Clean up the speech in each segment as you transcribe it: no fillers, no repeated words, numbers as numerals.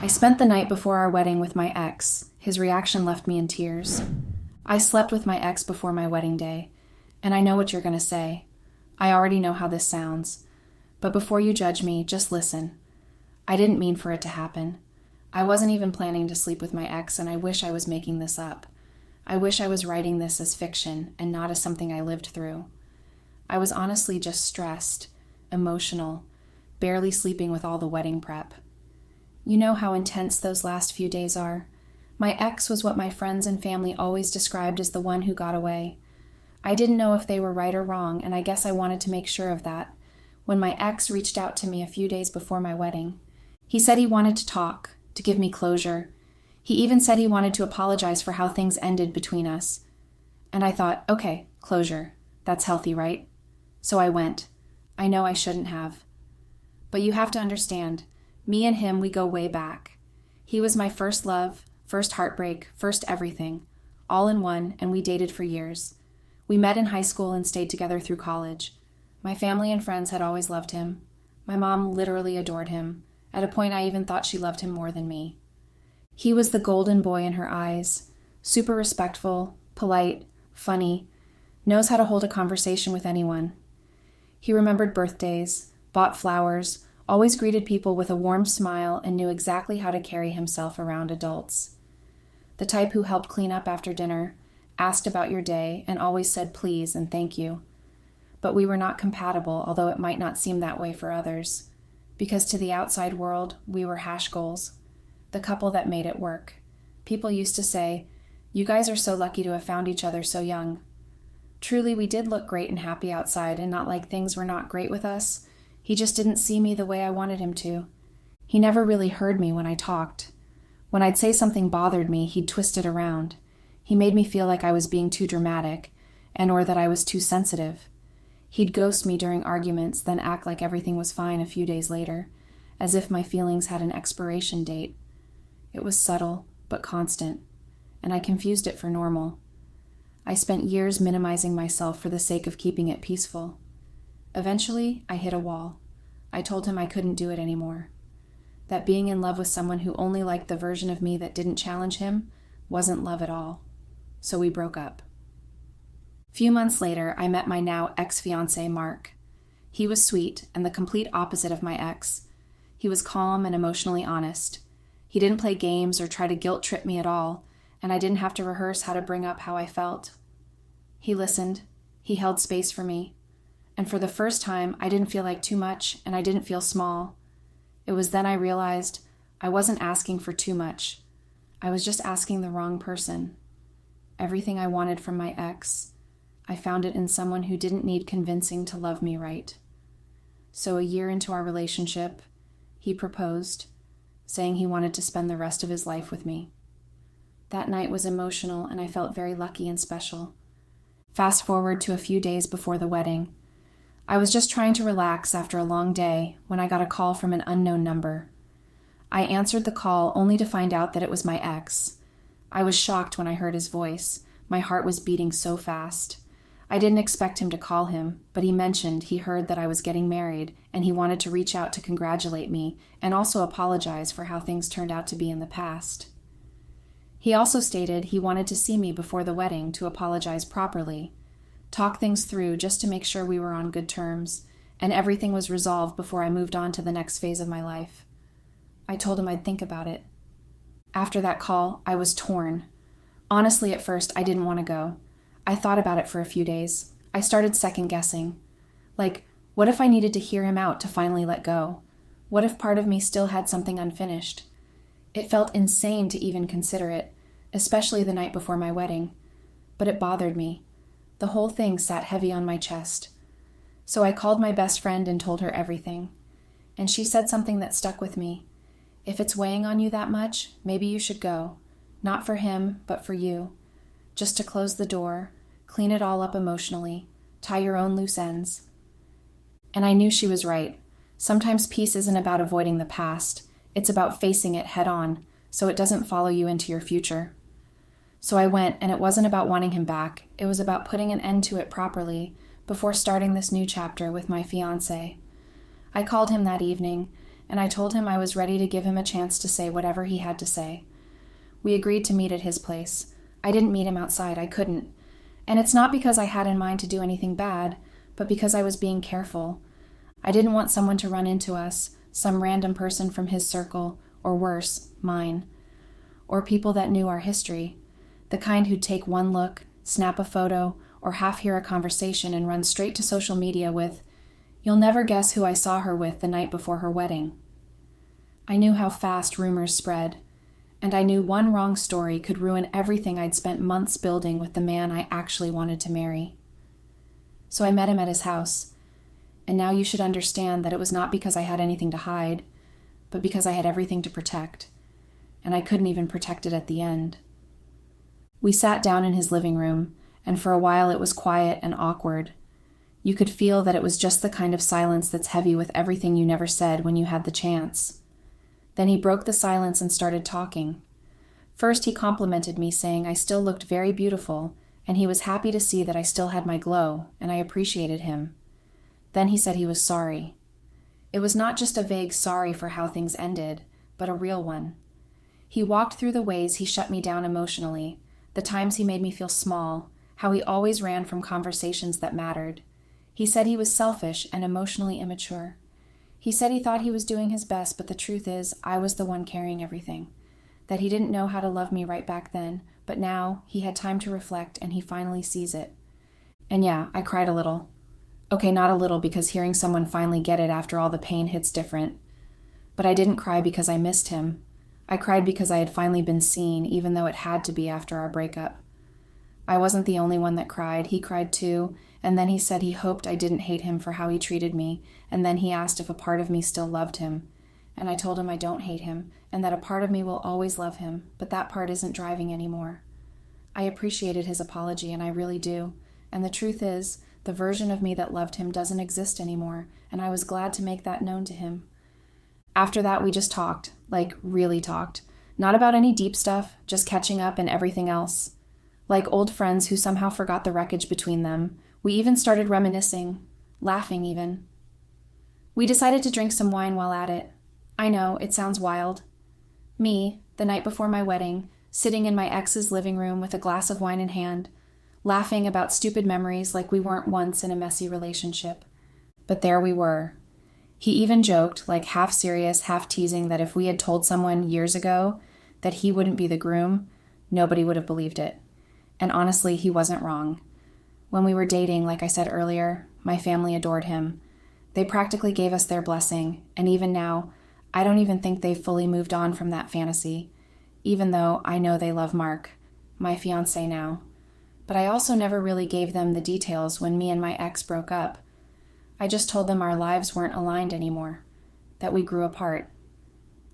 I spent the night before our wedding with my ex. His reaction left me in tears. I slept with my ex before my wedding day, and I know what you're going to say. I already know how this sounds. But before you judge me, just listen. I didn't mean for it to happen. I wasn't even planning to sleep with my ex, and I wish I was making this up. I wish I was writing this as fiction and not as something I lived through. I was honestly just stressed, emotional, barely sleeping with all the wedding prep. You know how intense those last few days are. My ex was what my friends and family always described as the one who got away. I didn't know if they were right or wrong, and I guess I wanted to make sure of that. When my ex reached out to me a few days before my wedding, he said he wanted to talk, to give me closure. He even said he wanted to apologize for how things ended between us. And I thought, okay, closure. That's healthy, right? So I went. I know I shouldn't have. But you have to understand, me and him, we go way back. He was my first love, first heartbreak, first everything, all in one, and we dated for years. We met in high school and stayed together through college. My family and friends had always loved him. My mom literally adored him. At a point, I even thought she loved him more than me. He was the golden boy in her eyes, super respectful, polite, funny, knows how to hold a conversation with anyone. He remembered birthdays, bought flowers, always greeted people with a warm smile, and knew exactly how to carry himself around adults. The type who helped clean up after dinner, asked about your day, and always said please and thank you. But we were not compatible, although it might not seem that way for others. Because to the outside world, we were hash goals. The couple that made it work. People used to say, "You guys are so lucky to have found each other so young." Truly, we did look great and happy outside, and not like things were not great with us. He just didn't see me the way I wanted him to. He never really heard me when I talked. When I'd say something bothered me, he'd twist it around. He made me feel like I was being too dramatic, or that I was too sensitive. He'd ghost me during arguments, then act like everything was fine a few days later, as if my feelings had an expiration date. It was subtle, but constant, and I confused it for normal. I spent years minimizing myself for the sake of keeping it peaceful. Eventually, I hit a wall. I told him I couldn't do it anymore. That being in love with someone who only liked the version of me that didn't challenge him wasn't love at all. So we broke up. Few months later, I met my now ex-fiancé, Mark. He was sweet and the complete opposite of my ex. He was calm and emotionally honest. He didn't play games or try to guilt-trip me at all, and I didn't have to rehearse how to bring up how I felt. He listened. He held space for me. And for the first time, I didn't feel like too much, and I didn't feel small. It was then I realized I wasn't asking for too much. I was just asking the wrong person. Everything I wanted from my ex, I found it in someone who didn't need convincing to love me right. So a year into our relationship, he proposed, saying he wanted to spend the rest of his life with me. That night was emotional, and I felt very lucky and special. Fast forward to a few days before the wedding. I was just trying to relax after a long day when I got a call from an unknown number. I answered the call only to find out that it was my ex. I was shocked when I heard his voice. My heart was beating so fast. I didn't expect him to call him, but he mentioned he heard that I was getting married and he wanted to reach out to congratulate me and also apologize for how things turned out to be in the past. He also stated he wanted to see me before the wedding to apologize properly, talk things through just to make sure we were on good terms, and everything was resolved before I moved on to the next phase of my life. I told him I'd think about it. After that call, I was torn. Honestly, at first, I didn't want to go. I thought about it for a few days. I started second-guessing. Like, what if I needed to hear him out to finally let go? What if part of me still had something unfinished? It felt insane to even consider it, especially the night before my wedding. But it bothered me. The whole thing sat heavy on my chest. So I called my best friend and told her everything. And she said something that stuck with me. If it's weighing on you that much, maybe you should go. Not for him, but for you. Just to close the door, clean it all up emotionally, tie your own loose ends. And I knew she was right. Sometimes peace isn't about avoiding the past. It's about facing it head on, so it doesn't follow you into your future. So I went, and it wasn't about wanting him back. It was about putting an end to it properly before starting this new chapter with my fiancé. I called him that evening, and I told him I was ready to give him a chance to say whatever he had to say. We agreed to meet at his place. I didn't meet him outside, I couldn't. And it's not because I had in mind to do anything bad, but because I was being careful. I didn't want someone to run into us, some random person from his circle, or worse, mine. Or people that knew our history, the kind who'd take one look, snap a photo, or half hear a conversation and run straight to social media with, "You'll never guess who I saw her with the night before her wedding." I knew how fast rumors spread, and I knew one wrong story could ruin everything I'd spent months building with the man I actually wanted to marry. So I met him at his house, and now you should understand that it was not because I had anything to hide, but because I had everything to protect, and I couldn't even protect it at the end. We sat down in his living room, and for a while it was quiet and awkward. You could feel that it was just the kind of silence that's heavy with everything you never said when you had the chance. Then he broke the silence and started talking. First he complimented me, saying I still looked very beautiful, and he was happy to see that I still had my glow, and I appreciated him. Then he said he was sorry. It was not just a vague sorry for how things ended, but a real one. He walked through the ways he shut me down emotionally, the times he made me feel small, how he always ran from conversations that mattered. He said he was selfish and emotionally immature. He said he thought he was doing his best, but the truth is, I was the one carrying everything. That he didn't know how to love me right back then, but now he had time to reflect and he finally sees it. And yeah, I cried a little. Okay, not a little, because hearing someone finally get it after all the pain hits different. But I didn't cry because I missed him. I cried because I had finally been seen, even though it had to be after our breakup. I wasn't the only one that cried. He cried too, and then he said he hoped I didn't hate him for how he treated me, and then he asked if a part of me still loved him. And I told him I don't hate him, and that a part of me will always love him, but that part isn't driving anymore. I appreciated his apology, and I really do. And the truth is, the version of me that loved him doesn't exist anymore, and I was glad to make that known to him. After that, we just talked, like really talked. Not about any deep stuff, just catching up and everything else. Like old friends who somehow forgot the wreckage between them. We even started reminiscing, laughing even. We decided to drink some wine while at it. I know, it sounds wild. Me, the night before my wedding, sitting in my ex's living room with a glass of wine in hand, laughing about stupid memories like we weren't once in a messy relationship. But there we were. He even joked, like half serious, half teasing, that if we had told someone years ago that he wouldn't be the groom, nobody would have believed it. And honestly, he wasn't wrong. When we were dating, like I said earlier, my family adored him. They practically gave us their blessing, and even now, I don't even think they've fully moved on from that fantasy, even though I know they love Mark, my fiancé now. But I also never really gave them the details when me and my ex broke up. I just told them our lives weren't aligned anymore, that we grew apart.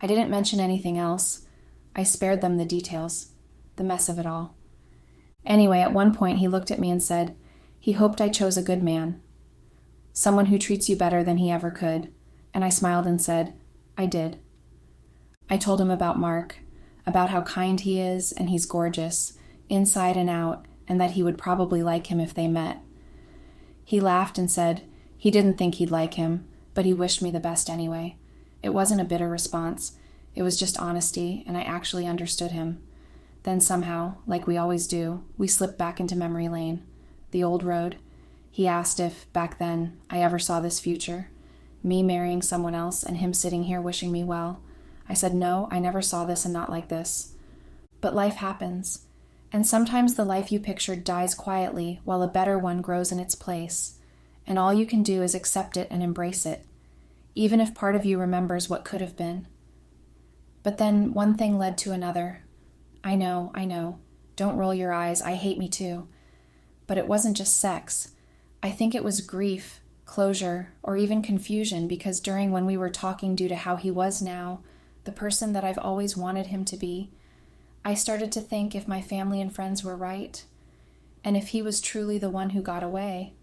I didn't mention anything else. I spared them the details, the mess of it all. Anyway, at one point he looked at me and said he hoped I chose a good man, someone who treats you better than he ever could, and I smiled and said, I did. I told him about Mark, about how kind he is and he's gorgeous, inside and out, and that he would probably like him if they met. He laughed and said he didn't think he'd like him, but he wished me the best anyway. It wasn't a bitter response. It was just honesty, and I actually understood him. Then somehow, like we always do, we slipped back into memory lane, the old road. He asked if, back then, I ever saw this future, me marrying someone else and him sitting here wishing me well. I said, no, I never saw this and not like this. But life happens. And sometimes the life you pictured dies quietly while a better one grows in its place, and all you can do is accept it and embrace it, even if part of you remembers what could have been. But then one thing led to another. I know. Don't roll your eyes, I hate me too. But it wasn't just sex. I think it was grief, closure, or even confusion, because during when we were talking due to how he was now, the person that I've always wanted him to be, I started to think if my family and friends were right, and if he was truly the one who got away.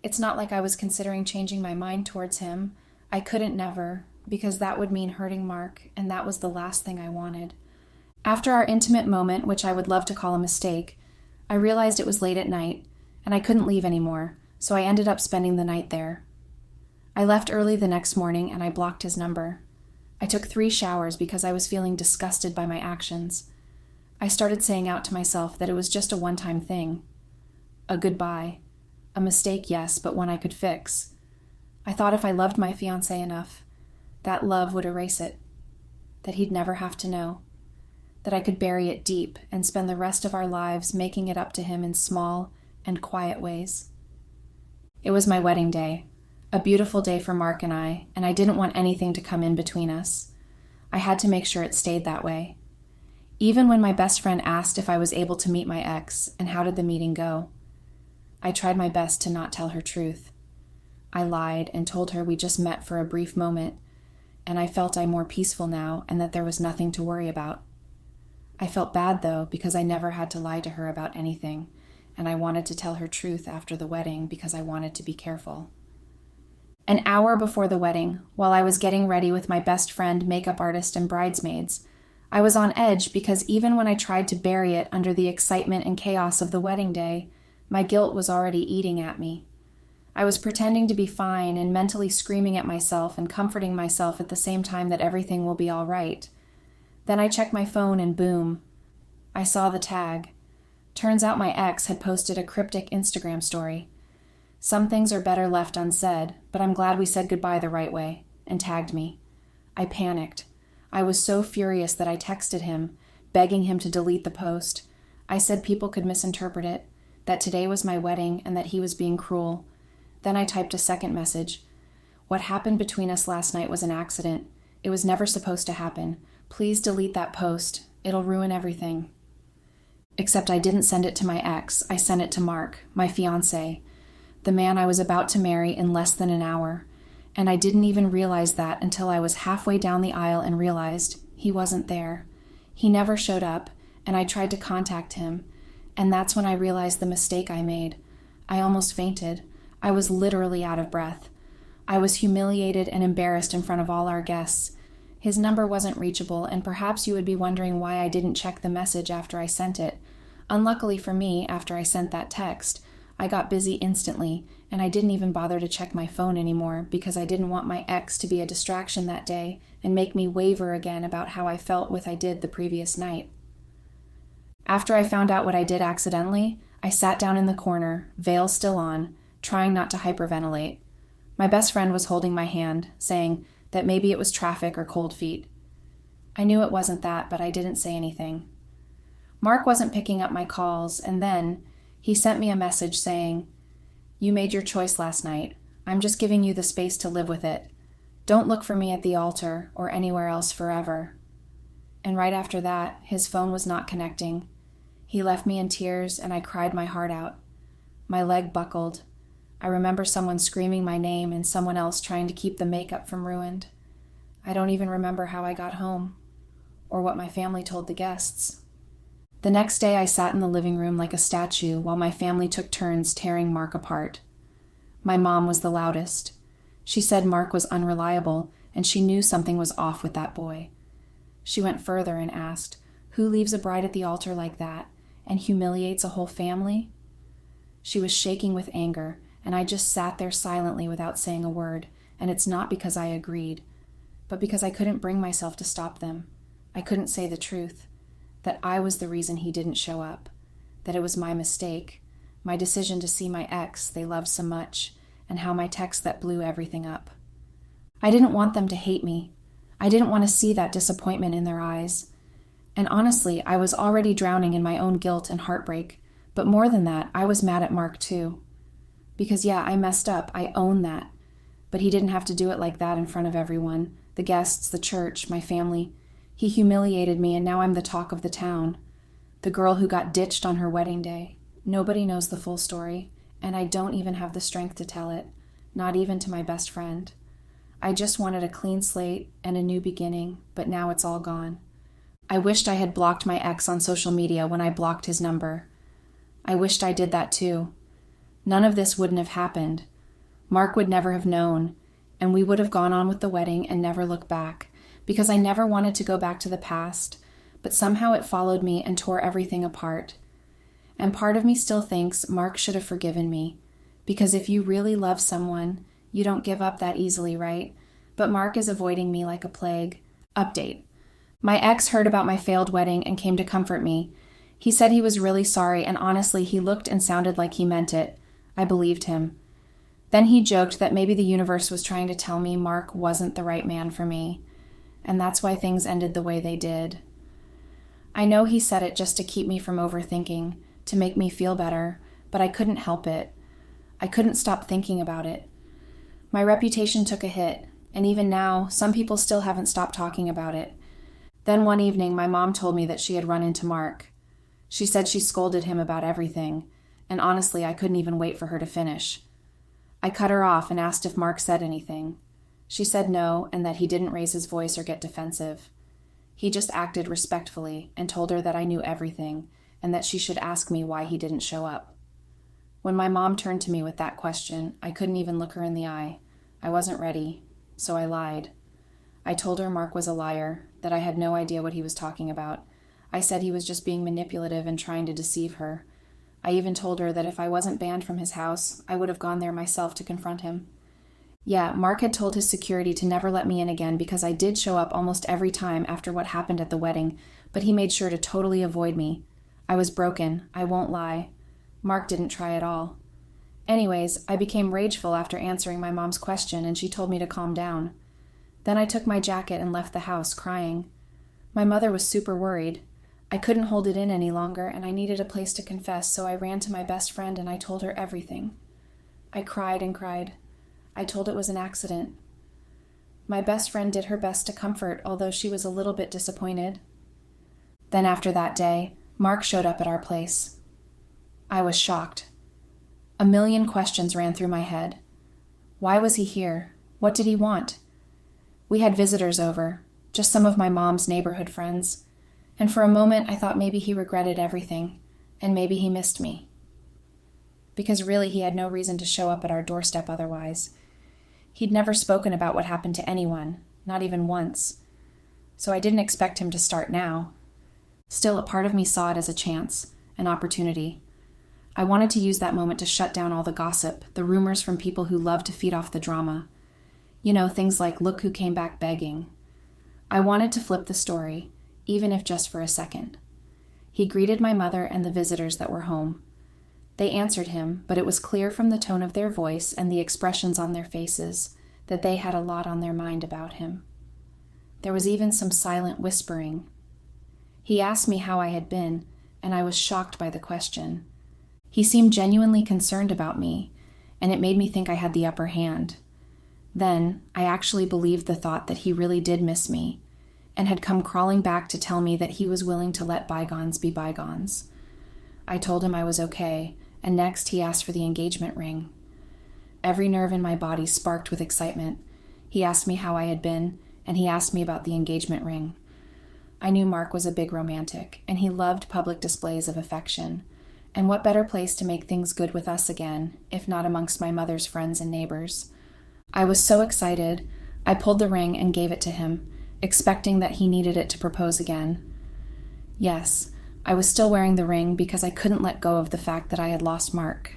It's not like I was considering changing my mind towards him. I couldn't never, because that would mean hurting Mark, and that was the last thing I wanted. After our intimate moment, which I would love to call a mistake, I realized it was late at night, and I couldn't leave anymore, so I ended up spending the night there. I left early the next morning and I blocked his number. I took 3 showers because I was feeling disgusted by my actions. I started saying out to myself that it was just a one-time thing. A goodbye. A mistake, yes, but one I could fix. I thought if I loved my fiancé enough, that love would erase it. That he'd never have to know. That I could bury it deep and spend the rest of our lives making it up to him in small and quiet ways. It was my wedding day, a beautiful day for Mark and I didn't want anything to come in between us. I had to make sure it stayed that way. Even when my best friend asked if I was able to meet my ex and how did the meeting go, I tried my best to not tell her truth. I lied and told her we just met for a brief moment, and I felt I'm more peaceful now and that there was nothing to worry about. I felt bad, though, because I never had to lie to her about anything, and I wanted to tell her truth after the wedding because I wanted to be careful. An hour before the wedding, while I was getting ready with my best friend, makeup artist, and bridesmaids, I was on edge because even when I tried to bury it under the excitement and chaos of the wedding day, my guilt was already eating at me. I was pretending to be fine and mentally screaming at myself and comforting myself at the same time that everything will be all right. Then I checked my phone and boom, I saw the tag. Turns out my ex had posted a cryptic Instagram story. Some things are better left unsaid, but I'm glad we said goodbye the right way, and tagged me. I panicked. I was so furious that I texted him, begging him to delete the post. I said people could misinterpret it, that today was my wedding and that he was being cruel. Then I typed a second message. What happened between us last night was an accident. It was never supposed to happen. Please delete that post. It'll ruin everything. Except I didn't send it to my ex. I sent it to Mark, my fiancé, the man I was about to marry in less than an hour. And I didn't even realize that until I was halfway down the aisle and realized he wasn't there. He never showed up, and I tried to contact him. And that's when I realized the mistake I made. I almost fainted. I was literally out of breath. I was humiliated and embarrassed in front of all our guests. His number wasn't reachable, and perhaps you would be wondering why I didn't check the message after I sent it. Unluckily for me, after I sent that text, I got busy instantly, and I didn't even bother to check my phone anymore because I didn't want my ex to be a distraction that day and make me waver again about how I felt with I did the previous night. After I found out what I did accidentally, I sat down in the corner, veil still on, trying not to hyperventilate. My best friend was holding my hand, saying that maybe it was traffic or cold feet. I knew it wasn't that, but I didn't say anything. Mark wasn't picking up my calls, and then he sent me a message saying, "You made your choice last night. I'm just giving you the space to live with it. Don't look for me at the altar or anywhere else forever." And right after that, his phone was not connecting. He left me in tears, and I cried my heart out. My leg buckled. I remember someone screaming my name and someone else trying to keep the makeup from ruined. I don't even remember how I got home, or what my family told the guests. The next day I sat in the living room like a statue while my family took turns tearing Mark apart. My mom was the loudest. She said Mark was unreliable, and she knew something was off with that boy. She went further and asked, "Who leaves a bride at the altar like that and humiliates a whole family?" She was shaking with anger, and I just sat there silently without saying a word, and it's not because I agreed, but because I couldn't bring myself to stop them. I couldn't say the truth, that I was the reason he didn't show up, that it was my mistake, my decision to see my ex they loved so much, and how my text that blew everything up. I didn't want them to hate me. I didn't want to see that disappointment in their eyes. And honestly, I was already drowning in my own guilt and heartbreak, but more than that, I was mad at Mark too. Because yeah, I messed up, I own that. But he didn't have to do it like that in front of everyone, the guests, the church, my family. He humiliated me, and now I'm the talk of the town. The girl who got ditched on her wedding day. Nobody knows the full story, and I don't even have the strength to tell it, not even to my best friend. I just wanted a clean slate and a new beginning, but now it's all gone. I wished I had blocked my ex on social media when I blocked his number. I wished I did that too. None of this wouldn't have happened. Mark would never have known, and we would have gone on with the wedding and never looked back, because I never wanted to go back to the past, but somehow it followed me and tore everything apart. And part of me still thinks Mark should have forgiven me, because if you really love someone, You don't give up that easily, right? But Mark is avoiding me like a plague. Update. My ex heard about my failed wedding and came to comfort me. He said he was really sorry, and honestly, he looked and sounded like he meant it. I believed him. Then he joked that maybe the universe was trying to tell me Mark wasn't the right man for me, and that's why things ended the way they did. I know he said it just to keep me from overthinking, to make me feel better, but I couldn't help it. I couldn't stop thinking about it. My reputation took a hit, and even now, some people still haven't stopped talking about it. Then one evening, my mom told me that she had run into Mark. She said she scolded him about everything, and honestly, I couldn't even wait for her to finish. I cut her off and asked if Mark said anything. She said no, and that he didn't raise his voice or get defensive. He just acted respectfully and told her that I knew everything and that she should ask me why he didn't show up. When my mom turned to me with that question, I couldn't even look her in the eye. I wasn't ready, so I lied. I told her Mark was a liar, that I had no idea what he was talking about. I said he was just being manipulative and trying to deceive her. I even told her that if I wasn't banned from his house, I would have gone there myself to confront him. Yeah, Mark had told his security to never let me in again because I did show up almost every time after what happened at the wedding, but he made sure to totally avoid me. I was broken, I won't lie. Mark didn't try at all. Anyways, I became rageful after answering my mom's question, and she told me to calm down. Then I took my jacket and left the house, crying. My mother was super worried. I couldn't hold it in any longer, and I needed a place to confess, so I ran to my best friend and I told her everything. I cried and cried. I told it was an accident. My best friend did her best to comfort, although she was a little bit disappointed. Then after that day, Mark showed up at our place. I was shocked. A million questions ran through my head. Why was he here? What did he want? We had visitors over, just some of my mom's neighborhood friends. And for a moment, I thought maybe he regretted everything, and maybe he missed me. Because really, he had no reason to show up at our doorstep otherwise. He'd never spoken about what happened to anyone, not even once. So I didn't expect him to start now. Still, a part of me saw it as a chance, an opportunity. I wanted to use that moment to shut down all the gossip, the rumors from people who love to feed off the drama. You know, things like, look who came back begging. I wanted to flip the story, even if just for a second. He greeted my mother and the visitors that were home. They answered him, but it was clear from the tone of their voice and the expressions on their faces that they had a lot on their mind about him. There was even some silent whispering. He asked me how I had been, and I was shocked by the question. He seemed genuinely concerned about me, and it made me think I had the upper hand. Then, I actually believed the thought that he really did miss me, and had come crawling back to tell me that he was willing to let bygones be bygones. I told him I was okay, and next he asked for the engagement ring. Every nerve in my body sparked with excitement. He asked me how I had been, and he asked me about the engagement ring. I knew Mark was a big romantic, and he loved public displays of affection. And what better place to make things good with us again, if not amongst my mother's friends and neighbors? I was so excited, I pulled the ring and gave it to him, expecting that he needed it to propose again. Yes, I was still wearing the ring because I couldn't let go of the fact that I had lost Mark.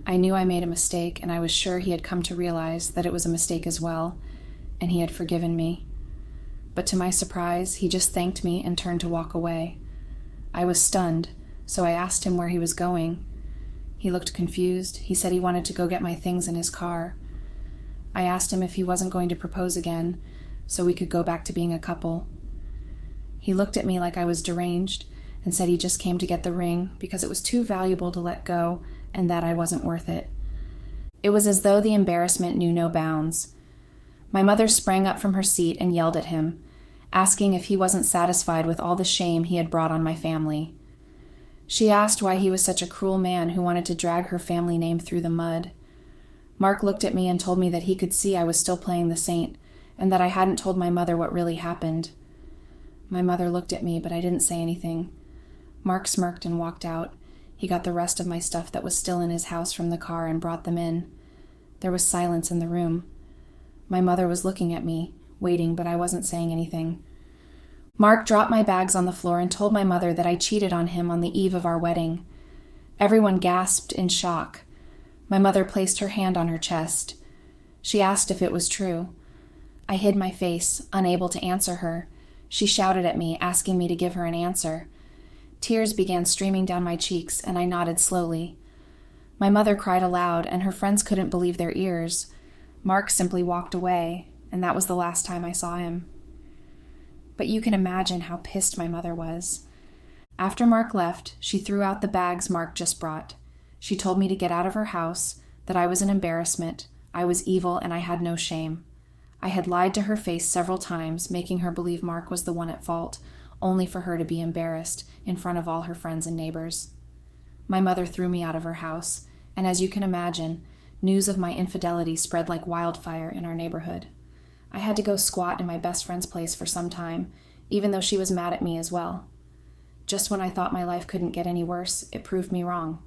I knew I made a mistake, and I was sure he had come to realize that it was a mistake as well, and he had forgiven me. But to my surprise, he just thanked me and turned to walk away. I was stunned, so I asked him where he was going. He looked confused. He said he wanted to go get my things in his car. I asked him if he wasn't going to propose again, so we could go back to being a couple. He looked at me like I was deranged and said he just came to get the ring because it was too valuable to let go and that I wasn't worth it. It was as though the embarrassment knew no bounds. My mother sprang up from her seat and yelled at him, asking if he wasn't satisfied with all the shame he had brought on my family. She asked why he was such a cruel man who wanted to drag her family name through the mud. Mark looked at me and told me that he could see I was still playing the saint, and that I hadn't told my mother what really happened. My mother looked at me, but I didn't say anything. Mark smirked and walked out. He got the rest of my stuff that was still in his house from the car and brought them in. There was silence in the room. My mother was looking at me, waiting, but I wasn't saying anything. Mark dropped my bags on the floor and told my mother that I cheated on him on the eve of our wedding. Everyone gasped in shock. My mother placed her hand on her chest. She asked if it was true. I hid my face, unable to answer her. She shouted at me, asking me to give her an answer. Tears began streaming down my cheeks, and I nodded slowly. My mother cried aloud, and her friends couldn't believe their ears. Mark simply walked away, and that was the last time I saw him. But you can imagine how pissed my mother was. After Mark left, she threw out the bags Mark just brought. She told me to get out of her house, that I was an embarrassment, I was evil, and I had no shame. I had lied to her face several times, making her believe Mark was the one at fault, only for her to be embarrassed in front of all her friends and neighbors. My mother threw me out of her house, and as you can imagine, news of my infidelity spread like wildfire in our neighborhood. I had to go squat in my best friend's place for some time, even though she was mad at me as well. Just when I thought my life couldn't get any worse, it proved me wrong.